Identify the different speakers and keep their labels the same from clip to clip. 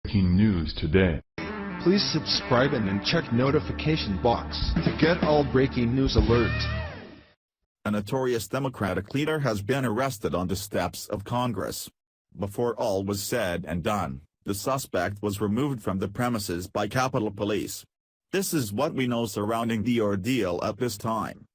Speaker 1: Breaking news today.
Speaker 2: Please subscribe and then check notification box to get all breaking news alerts.
Speaker 3: A notorious Democratic leader has been arrested on the steps of Congress. Before all was said and done, the suspect was removed from the premises by Capitol Police. This is what we know surrounding the ordeal at this time.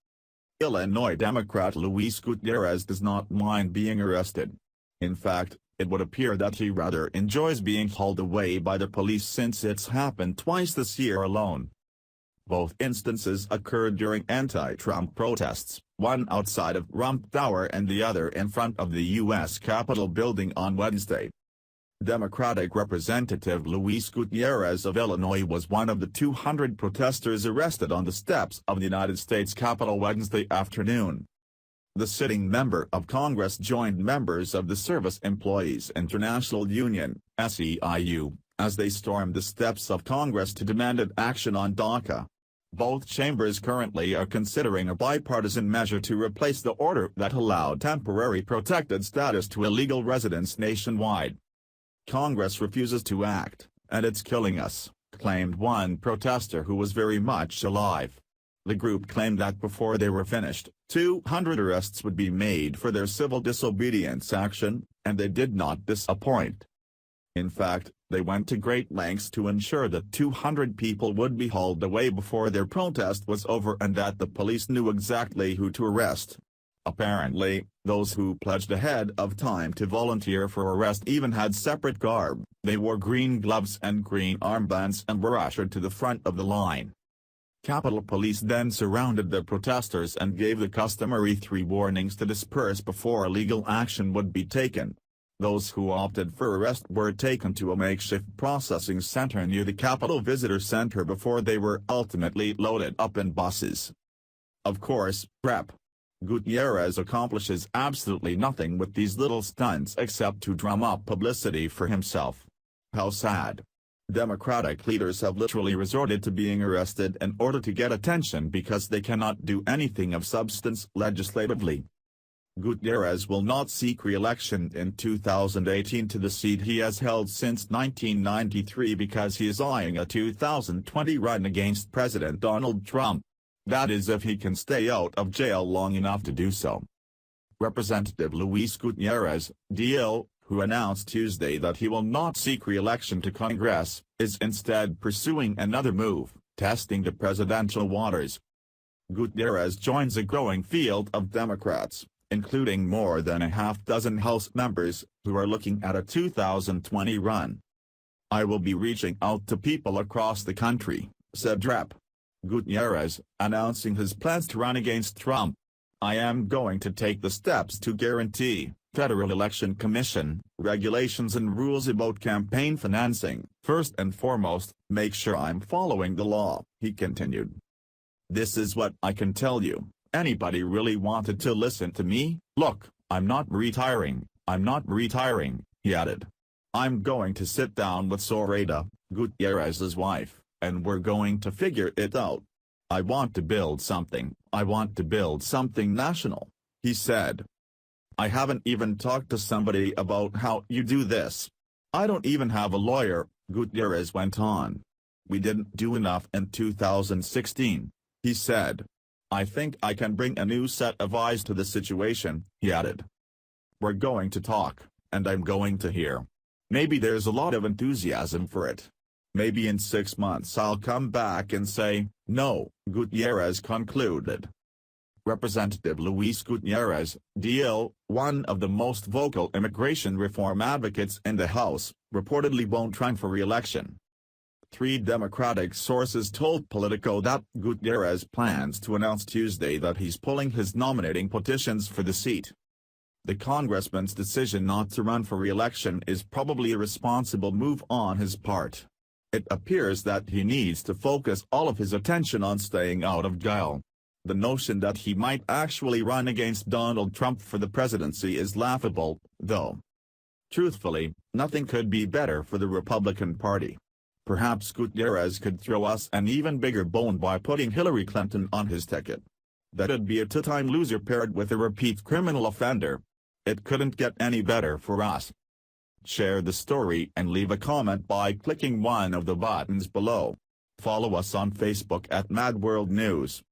Speaker 3: Illinois Democrat Luis Gutierrez does not mind being arrested. In fact, it would appear that he rather enjoys being hauled away by the police since it's happened twice this year alone. Both instances occurred during anti-Trump protests, one outside of Trump Tower and the other in front of the U.S. Capitol building on Wednesday. Democratic Representative Luis Gutierrez of Illinois was one of the 200 protesters arrested on the steps of the United States Capitol Wednesday afternoon. The sitting member of Congress joined members of the Service Employees International Union, SEIU, as they stormed the steps of Congress to demand action on DACA. Both chambers currently are considering a bipartisan measure to replace the order that allowed temporary protected status to illegal residents nationwide. Congress refuses to act, and it's killing us, claimed one protester who was very much alive. The group claimed that before they were finished, 200 arrests would be made for their civil disobedience action, and they did not disappoint. In fact, they went to great lengths to ensure that 200 people would be hauled away before their protest was over and that the police knew exactly who to arrest. Apparently, those who pledged ahead of time to volunteer for arrest even had separate garb. They wore green gloves and green armbands and were ushered to the front of the line. Capitol Police then surrounded the protesters and gave the customary 3 warnings to disperse before legal action would be taken. Those who opted for arrest were taken to a makeshift processing center near the Capitol Visitor Center before they were ultimately loaded up in buses. Of course, Rep. Gutierrez accomplishes absolutely nothing with these little stunts except to drum up publicity for himself. How sad. Democratic leaders have literally resorted to being arrested in order to get attention because they cannot do anything of substance legislatively. Gutierrez will not seek re-election in 2018 to the seat he has held since 1993 because he is eyeing a 2020 run against President Donald Trump. That is if he can stay out of jail long enough to do so. Representative Luis Gutierrez, DL, who announced Tuesday that he will not seek re-election to Congress, is instead pursuing another move, testing the presidential waters. Gutierrez joins a growing field of Democrats, including more than a half-dozen House members, who are looking at a 2020 run. "I will be reaching out to people across the country," said Rep. Gutierrez, announcing his plans to run against Trump. "I am going to take the steps to guarantee Federal Election Commission regulations and rules about campaign financing. First and foremost, make sure I'm following the law," he continued. "This is what I can tell you. Anybody really wanted to listen to me? Look, I'm not retiring, he added. "I'm going to sit down with Zoraida, Gutierrez's wife, and we're going to figure it out. I want to build something national," he said. "I haven't even talked to somebody about how you do this. I don't even have a lawyer," Gutierrez went on. "We didn't do enough in 2016, he said. "I think I can bring a new set of eyes to the situation," he added. "We're going to talk, and I'm going to hear. Maybe there's a lot of enthusiasm for it. Maybe in 6 months I'll come back and say, no," Gutierrez concluded. Representative Luis Gutierrez, DL, one of the most vocal immigration reform advocates in the House, reportedly won't run for re-election. 3 Democratic sources told Politico that Gutierrez plans to announce Tuesday that he's pulling his nominating petitions for the seat. The congressman's decision not to run for re-election is probably a responsible move on his part. It appears that he needs to focus all of his attention on staying out of jail. The notion that he might actually run against Donald Trump for the presidency is laughable, though. Truthfully, nothing could be better for the Republican Party. Perhaps Gutierrez could throw us an even bigger bone by putting Hillary Clinton on his ticket. That'd be a two-time loser paired with a repeat criminal offender. It couldn't get any better for us. Share the story and leave a comment by clicking one of the buttons below. Follow us on Facebook at Mad World News.